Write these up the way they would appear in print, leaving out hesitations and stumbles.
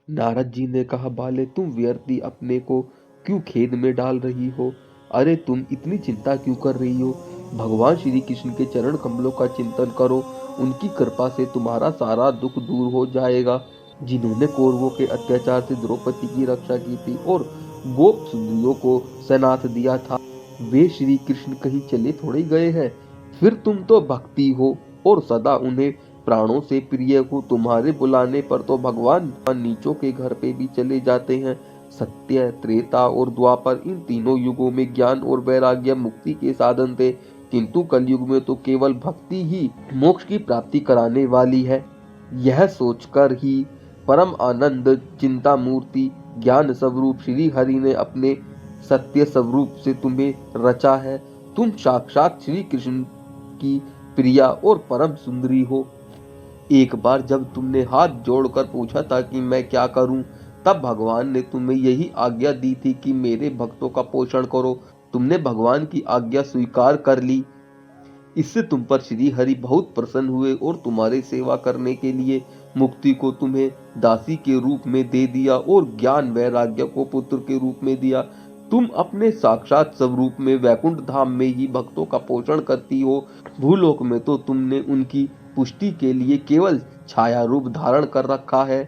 नारद जी ने कहा, बाले तुम व्यर्थ ही अपने को क्यों खेद में डाल रही हो? अरे तुम इतनी चिंता क्यों कर रही हो? भगवान श्री कृष्ण के चरण कमलों का चिंतन करो, उनकी कृपा से तुम्हारा सारा दुख दूर हो जाएगा। जिन्होंने कौरवों के अत्याचार से द्रौपदी की रक्षा की थी और गोप सुंदरियों को सनाथ दिया था, वे श्री कृष्ण कहीं चले थोड़े गए हैं। फिर तुम तो भक्ति हो और सदा उन्हें प्राणों से प्रिय हो। तुम्हारे बुलाने पर तो भगवान नीचों के घर पे भी चले जाते हैं। सत्य, त्रेता और द्वापर, इन तीनों युगों में ज्ञान और वैराग्य मुक्ति के साधन थे, किंतु कलयुग में तो केवल भक्ति ही मोक्ष की प्राप्ति कराने वाली है। यह सोचकर ही परम आनंद चिंता मूर्ति ज्ञान स्वरूप श्री हरि ने अपने सत्य स्वरूप से तुम्हें रचा है। तुम साक्षात श्री कृष्ण की प्रिया और परम सुंदरी हो। एक बार जब तुमने हाथ जोड़कर पूछा था कि मैं क्या करूं, तब भगवान ने तुम्हें यही आज्ञा दी थी कि मेरे भक्तों का पोषण करो। तुमने भगवान की आज्ञा स्वीकार कर ली। इससे तुम पर श्री हरि बहुत प्रसन्न हुए और तुम्हारी सेवा करने के लिए मुक्ति को तुम्हें दासी के रूप में दे दिया और ज्ञान वैराग्य को पुत्र के रूप में दिया। तुम अपने साक्षात स्वरूप में वैकुंठ धाम में ही भक्तों का पोषण करती हो। भूलोक में तो तुमने उनकी पुष्टि के लिए केवल छाया रूप धारण कर रखा है।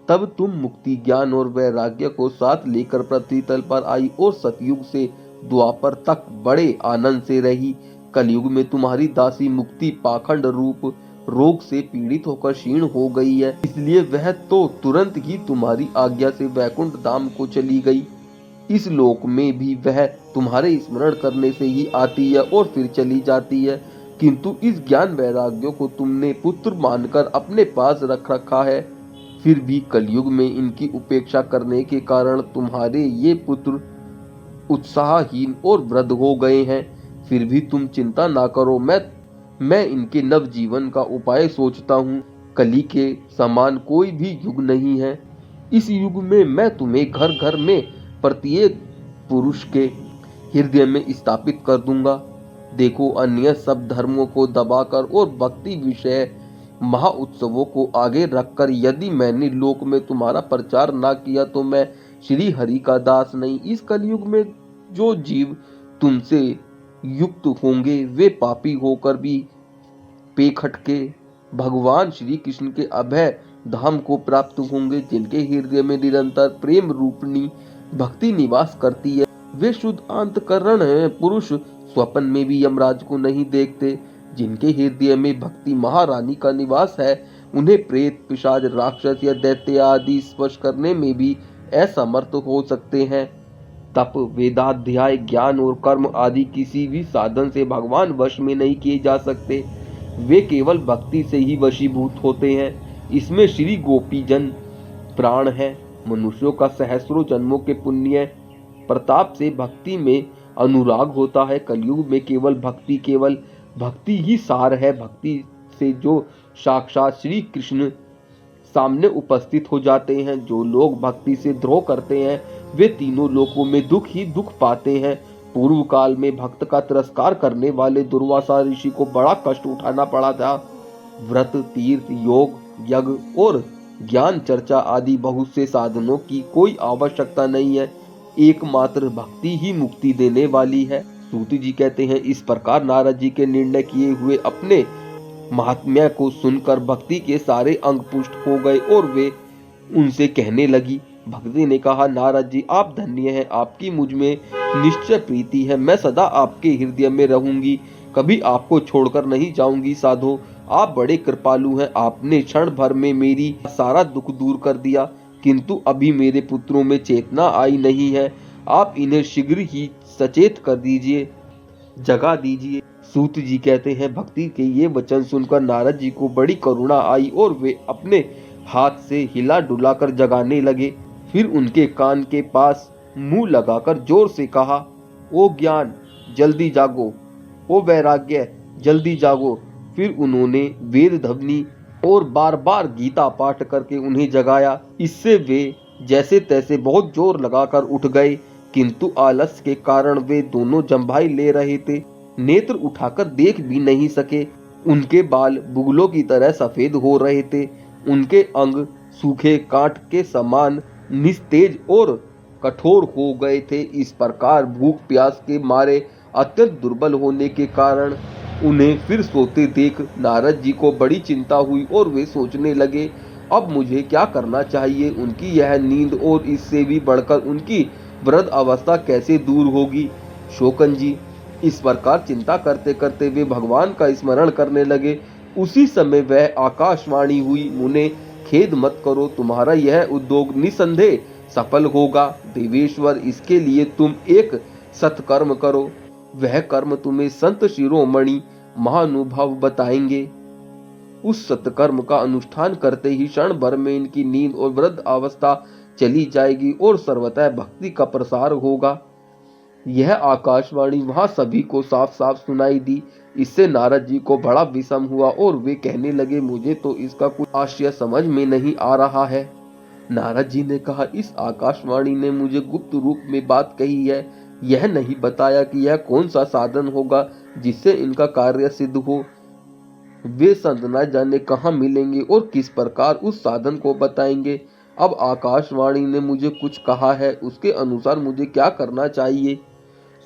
तब तुम मुक्ति, ज्ञान और वैराग्य को साथ लेकर पृथ्वी तल पर आई और सतयुग से द्वापर तक बड़े आनंद से रही। कलयुग में तुम्हारी दासी मुक्ति पाखंड रूप रोग से पीड़ित होकर क्षीण हो गई है, इसलिए वह तो तुरंत ही तुम्हारी आज्ञा से वैकुंठ धाम को चली गई। इस लोक में भी वह तुम्हारे स्मरण करने से ही आती है और फिर चली जाती है, किंतु इस ज्ञान वैराग्य को तुमने पुत्र मानकर अपने पास रख रखा है। फिर भी कलयुग में इनकी उपेक्षा करने के कारण तुम्हारे ये पुत्र उत्साहहीन और वृद्ध हो गए हैं। फिर भी तुम चिंता ना करो, मैं इनके नव जीवन का उपाय सोचता हूँ। कली के समान कोई भी युग नहीं है। इस युग में मैं तुम्हें घर घर में प्रत्येक पुरुष के हृदय में स्थापित कर दूंगा। देखो, अन्य सब धर्मों को दबाकर और भक्ति विषय महाउत्सवों को आगे रखकर यदि मैंने लोक में तुम्हारा प्रचार ना किया तो मैं श्री हरि का दास नहीं। इस कलयुग में जो जीव तुमसे युक्त होंगे वे पापी होकर भी पेखट के भगवान श्री कृष्ण के अभय धाम को प्राप्त होंगे। जिनके हृदय में निरंतर प्रेम रूपनी भक्ति निवास करती है, वे शुद्ध अंतःकरण हैं। पुरुष स्वप्न में भी यमराज को नहीं देखते। जिनके हृदय में भक्ति महारानी का निवास है, उन्हें प्रेत, पिशाच, राक्षस या दैत्य आदि स्पर्श करने में भी असमर्थ हो सकते हैं। तप, वेदाध्याय, ज्ञान और कर्म आदि किसी भी साधन से भगवान वश में नहीं किए जा सकते। वे केवल भक्ति से ही वशीभूत होते हैं। इसमें श्री गोपी जन प्राण है। मनुष्यों का सहस्रों जन्मों के पुण्य प्रताप से भक्ति में अनुराग होता है। कलयुग में केवल भक्ति ही सार है। भक्ति से जो साक्षात श्री कृष्ण सामने उपस्थित हो जाते हैं। जो लोग भक्ति से द्रोह करते हैं वे तीनों लोकों में दुख ही दुख पाते हैं। पूर्व काल में भक्त का तिरस्कार करने वाले दुर्वासा ऋषि को बड़ा कष्ट उठाना पड़ा था। व्रत, तीर्थ, योग, यज्ञ और ज्ञान चर्चा आदि बहुत से साधनों की कोई आवश्यकता नहीं है। एकमात्र भक्ति ही मुक्ति देने वाली है। सूत जी कहते हैं, इस प्रकार नारद जी के निर्णय किए हुए अपने महात्म्य को सुनकर भक्ति के सारे अंग पुष्ट हो गए और वे उनसे कहने लगी। भक्ति ने कहा, नारद जी आप धन्य हैं, आपकी मुझ में निश्चय प्रीति है। मैं सदा आपके हृदय में रहूंगी, कभी आपको छोड़कर नहीं जाऊंगी। साधो, आप बड़े कृपालु हैं। आपने क्षण भर में मेरी सारा दुख दूर कर दिया, किंतु अभी मेरे पुत्रों में चेतना आई नहीं है। आप इन्हें शीघ्र ही सचेत कर दीजिए, जगा दीजिए। सूत जी कहते हैं, भक्ति के ये वचन सुनकर नारद जी को बड़ी करुणा आई और वे अपने हाथ से हिला डुलाकर जगाने लगे। फिर उनके कान के पास मुंह लगाकर जोर से कहा, ओ ज्ञान जल्दी जागो, ओ वैराग्य जल्दी जागो। फिर उन्होंने वेद ध्वनि और बार बार गीता पाठ करके उन्हें जगाया। इससे वे जैसे तैसे बहुत जोर लगाकर उठ गए, किंतु आलस्य के कारण वे दोनों जम्भाई ले रहे थे। नेत्र उठाकर देख भी नहीं सके। उनके बाल बुगलों की तरह सफेद हो रहे थे। उनके अंग सूखे काठ के समान निस्तेज और कठोर हो गए थे। इस प्रकार भूख प्यास के मारे अत्यंत दुर्बल होने के कारण उन्हें फिर सोते देख नारद जी को बड़ी चिंता हुई और वे सोचने लगे, अब मुझे क्या करना चाहिए। उनकी यह नींद और इससे भी बढ़कर उनकी वृद्ध अवस्था कैसे दूर होगी। शोकन जी इस प्रकार चिंता करते करते वे भगवान का स्मरण करने लगे। उसी समय वह आकाशवाणी हुई, मुने खेद मत करो, तुम्हारा यह उद्योग निसंदेह सफल होगा। देवेश्वर इसके लिए तुम एक सत्कर्म करो, वह कर्म तुम्हें संत शिरोमणि महानुभाव बताएंगे। उस सत्कर्म का अनुष्ठान करते ही क्षण भर में इनकी नींद और वृद्ध अवस्था चली जाएगी और सर्वतः भक्ति का प्रसार होगा। यह आकाशवाणी वहां सभी को साफ साफ सुनाई दी। इससे नारद जी को बड़ा विषम हुआ और वे कहने लगे, मुझे तो इसका कुछ आशय समझ में नहीं आ रहा है। नारद जी ने कहा, इस आकाशवाणी ने मुझे गुप्त रूप में बात कही है, यह नहीं बताया कि यह कौन सा साधन होगा जिससे इनका कार्य सिद्ध हो। वे संत न जाने कहाँ मिलेंगे और किस प्रकार उस साधन को बताएंगे। अब आकाशवाणी ने मुझे कुछ कहा है, उसके अनुसार मुझे क्या करना चाहिए।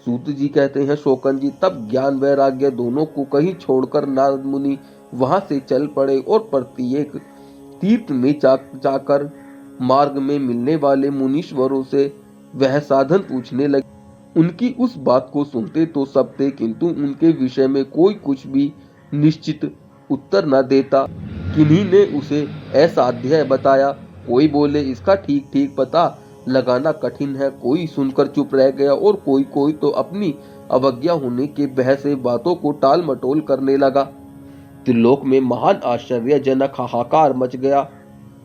सूत जी कहते हैं, शोकन जी तब ज्ञान वैराग्य दोनों को कहीं छोड़कर नारद मुनि वहां से चल पड़े और प्रत्येक तीर्थ में जाकर मार्ग में मिलने वाले मुनीश्वरों से वह साधन पूछने लगे। उनकी उस बात को सुनते तो सब थे, किंतु उनके विषय में कोई कुछ भी निश्चित उत्तर न देता। किन्हीं ने उसे असाध्य बताया, कोई बोले इसका ठीक ठीक पता लगाना कठिन है, कोई सुनकर चुप रह गया और कोई तो अपनी अवज्ञा होने के भय से बातों को टाल मटोल करने लगा। त्रिलोक में महान आश्चर्यजनक हाहाकार मच गया।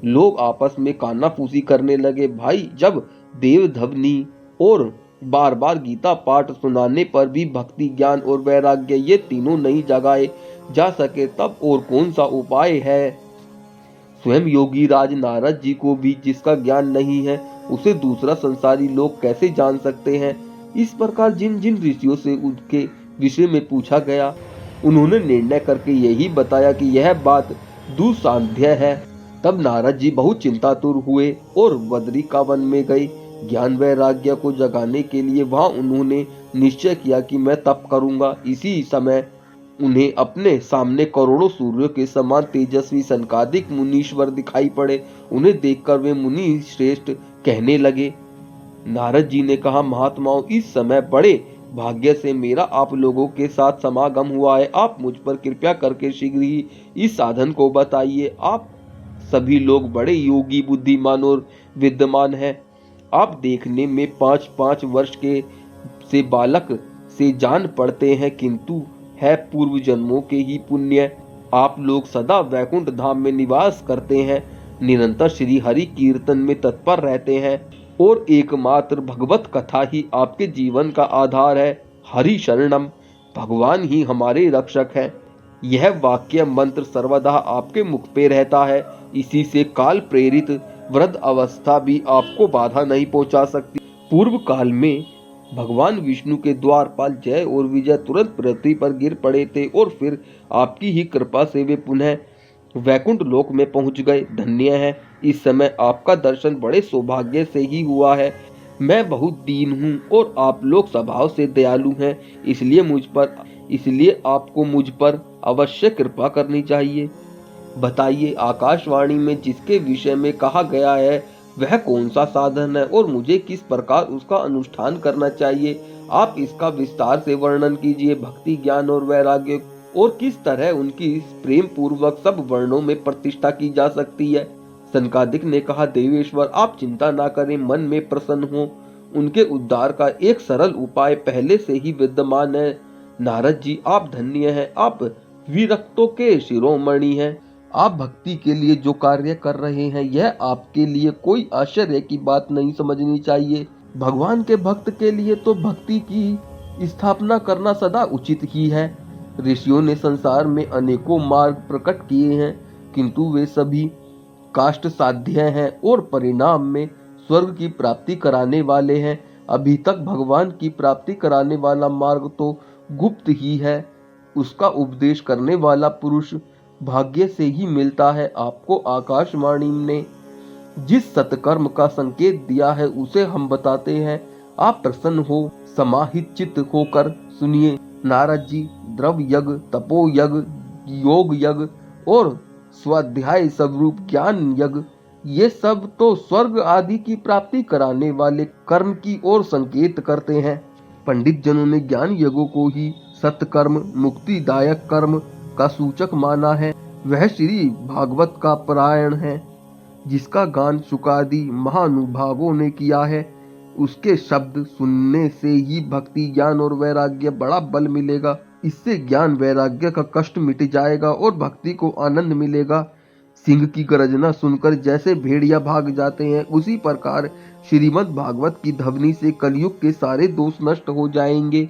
लोग आपस में कानाफूसी करने लगे। भाई, जब देवधवनी और बार बार गीता पाठ सुनाने पर भी भक्ति ज्ञान और वैराग्य ये तीनों नहीं जगाए जा सके, तब और कौन सा उपाय है। स्वयं योगी राज नारद जी को भी जिसका ज्ञान नहीं है, उसे दूसरा संसारी लोग कैसे जान सकते हैं। इस प्रकार जिन जिन ऋषियों से उनके विषय में पूछा गया, उन्होंने निर्णय करके यही बताया कि यह बात दुसाध्य है। तब नारद जी बहुत चिंतातुर हुए और बद्रिका वन में गए। ज्ञान वैराग्य को जगाने के लिए वहां उन्होंने निश्चय किया कि मैं तप करूंगा। इसी समय उन्हें अपने सामने करोड़ों सूर्यों के समान तेजस्वी सनकादिक मुनीश्वर दिखाई पड़े। उन्हें देखकर वे मुनि श्रेष्ठ कहने लगे। नारद जी ने कहा, महात्माओं, इस समय बड़े भाग्य से मेरा आप लोगों के साथ समागम हुआ है। आप मुझ पर कृपा करके शीघ्र ही इस साधन को बताइए। आप सभी लोग बड़े योगी, बुद्धिमान और विद्वान हैं। आप देखने में 5-5 वर्ष के से बालक से जान पड़ते हैं, किंतु है पूर्व जन्मों के ही पुण्य। आप लोग सदा वैकुंठ धाम में निवास करते हैं, निरंतर श्री हरि कीर्तन में तत्पर रहते हैं और एकमात्र भगवत कथा ही आपके जीवन का आधार है। हरि शरणम, भगवान ही हमारे रक्षक है। यह वाक्य मंत्र सर्वदा आपके मुख पे रहता है। इसी से काल प्रेरित वृद्ध अवस्था भी आपको बाधा नहीं पहुंचा सकती। पूर्व काल में भगवान विष्णु के द्वारपाल जय और विजय तुरंत पृथ्वी पर गिर पड़े थे और फिर आपकी ही कृपा से वे पुनः वैकुंठ लोक में पहुंच गए। धन्य है, इस समय आपका दर्शन बड़े सौभाग्य से ही हुआ है। मैं बहुत दीन हूँ और आप लोग स्वभाव से दयालु हैं, इसलिए आपको मुझ पर अवश्य कृपा करनी चाहिए। बताइए, आकाशवाणी में जिसके विषय में कहा गया है वह कौन सा साधन है और मुझे किस प्रकार उसका अनुष्ठान करना चाहिए। आप इसका विस्तार से वर्णन कीजिए। भक्ति ज्ञान और वैराग्य और किस तरह उनकी प्रेम पूर्वक सब वर्णों में प्रतिष्ठा की जा सकती है। सनकादिक ने कहा, देवेश्वर आप चिंता ना करें, मन में प्रसन्न हो। उनके उद्धार का एक सरल उपाय पहले से ही विद्यमान है। नारद जी, आप धन्य हैं, आप विरक्तों के शिरोमणि हैं। आप भक्ति के लिए जो कार्य कर रहे हैं यह आपके लिए कोई आश्चर्य की बात नहीं समझनी चाहिए। भगवान के भक्त के लिए तो भक्ति की स्थापना करना सदा उचित ही है। ऋषियों ने संसार में अनेकों मार्ग प्रकट किए हैं, किंतु वे सभी काष्ठ साध्य हैं और परिणाम में स्वर्ग की प्राप्ति कराने वाले हैं। अभी तक भगवान की प्राप्ति कराने वाला मार्ग तो गुप्त ही है। उसका उपदेश करने वाला पुरुष भाग्य से ही मिलता है। आपको आकाशवाणी ने जिस सत्कर्म का संकेत दिया है उसे हम बताते हैं। आप प्रसन्न हो समाहित चित्त होकर सुनिए। नारद जी, द्रव यज्ञ, तपो यज्ञ, योग यज्ञ और स्वाध्याय स्वरूप ज्ञान यज्ञ, ये सब तो स्वर्ग आदि की प्राप्ति कराने वाले कर्म की ओर संकेत करते हैं। पंडित जनों ने ज्ञान यज्ञों को ही सत्कर्म, मुक्तिदायक कर्म का सूचक माना है। वह श्री भागवत का पारायण है, जिसका गान शुकादि महानुभावों ने किया है। उसके शब्द सुनने से ही भक्ति, ज्ञान और वैराग्य बड़ा बल मिलेगा। इससे ज्ञान वैराग्य का कष्ट मिट जाएगा और भक्ति को आनंद मिलेगा। सिंह की गर्जना सुनकर जैसे भेड़िया भाग जाते हैं, उसी प्रकार श्रीमद् भागवत की ध्वनि से कलयुग के सारे दोष नष्ट हो जाएंगे।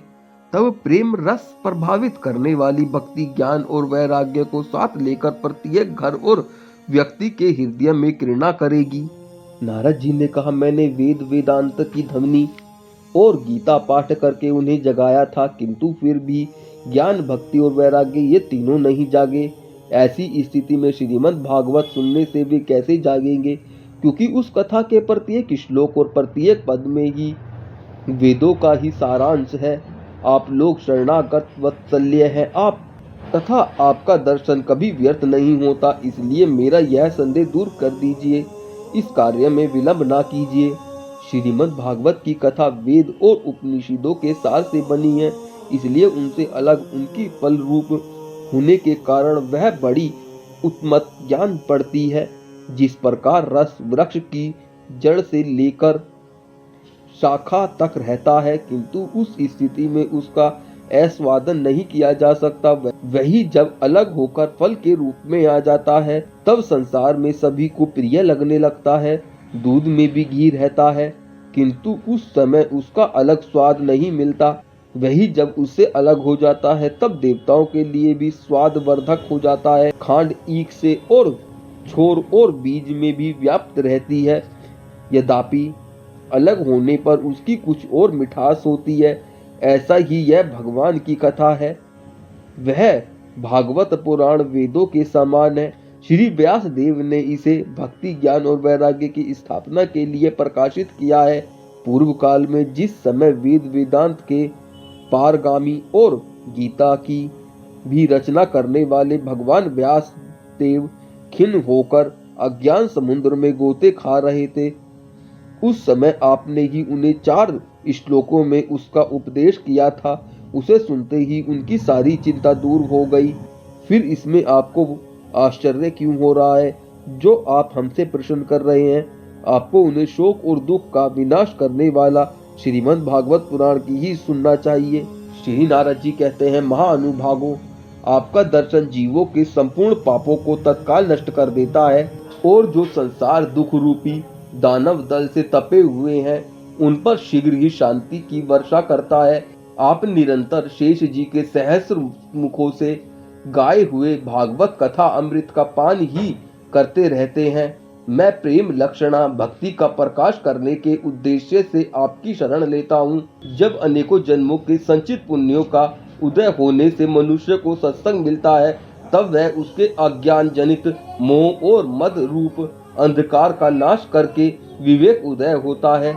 तब प्रेम रस प्रभावित करने वाली भक्ति, ज्ञान और वैराग्य को साथ लेकर प्रत्येक घर और व्यक्ति के हृदय में किरणा करेगी। नारद जी ने कहा, मैंने वेद वेदांत की ध्वनि और गीता पाठ करके उन्हें जगाया था, किंतु फिर भी ज्ञान, भक्ति और वैराग्य ये तीनों नहीं जागे। ऐसी स्थिति में श्रीमद् भागवत सुनने से वे कैसे जागेंगे? क्योंकि उस कथा के प्रत्येक श्लोक और प्रत्येक पद में ही वेदों का ही सारांश है। आप लोग शरणागत वत्सल्य हैं आप, तथा आपका दर्शन कभी व्यर्थ नहीं होता। इसलिए मेरा यह संदेह दूर कर दीजिए, इस कार्य में विलंब ना कीजिए। श्रीमद् भागवत की कथा वेद और उपनिषदों के सार से बनी है, इसलिए उनसे अलग, उनकी फल रूप होने के कारण वह बड़ी उत्तम ज्ञान पड़ती है। जिस प्रकार रस वृक्ष की जड़ से लेकर शाखा तक रहता है, किंतु उस स्थिति में उसका आस्वादन नहीं किया जा सकता, वही जब अलग होकर फल के रूप में आ जाता है, तब संसार में सभी को प्रिय लगने लगता है। दूध में भी घी रहता है, किंतु उस समय उसका अलग स्वाद नहीं मिलता। वही जब उससे अलग हो जाता है, तब देवताओं के लिए भी स्वादवर्धक हो जाता है। खांड ईख से और छोर और बीज में भी व्याप्त रहती है, यद्यपि अलग होने पर उसकी कुछ और मिठास होती है। ऐसा ही यह भगवान की कथा है। वह भागवत पुराण वेदों के समान है। श्री व्यास देव ने इसे भक्ति, ज्ञान और वैराग्य की स्थापना के लिए प्रकाशित किया है। पूर्व काल में जिस समय वेद वेदांत के पारगामी और गीता की भी रचना करने वाले भगवान व्यास देव खिन्न होकर अज्ञान समुद्र में गोते खा रहे थे, उस समय आपने ही उन्हें 4 श्लोकों में उसका उपदेश किया था। उसे सुनते ही उनकी सारी चिंता दूर हो गई। फिर इसमें आपको आश्चर्य क्यों हो रहा है? जो आप हमसे प्रश्न कर रहे हैं, आपको उन्हें शोक और दुख का विनाश करने वाला श्रीमद् भागवत पुराण की ही सुनना चाहिए। श्री नारद जी कहते हैं, महानुभागों, आपका दर्शन जीवों के संपूर्ण पापों को तत्काल नष्ट कर देता है, और जो संसार दुख रूपी दानव दल से तपे हुए हैं, उन पर शीघ्र ही शांति की वर्षा करता है। आप निरंतर शेष जी के सहस्र मुखों से गाए हुए भागवत कथा अमृत का पान ही करते रहते हैं। मैं प्रेम लक्षणा भक्ति का प्रकाश करने के उद्देश्य से आपकी शरण लेता हूँ। जब अनेकों जन्मों के संचित पुण्यों का उदय होने से मनुष्य को सत्संग मिलता है, तब वह उसके अज्ञान जनित मोह और मद रूप अंधकार का नाश करके विवेक उदय होता है।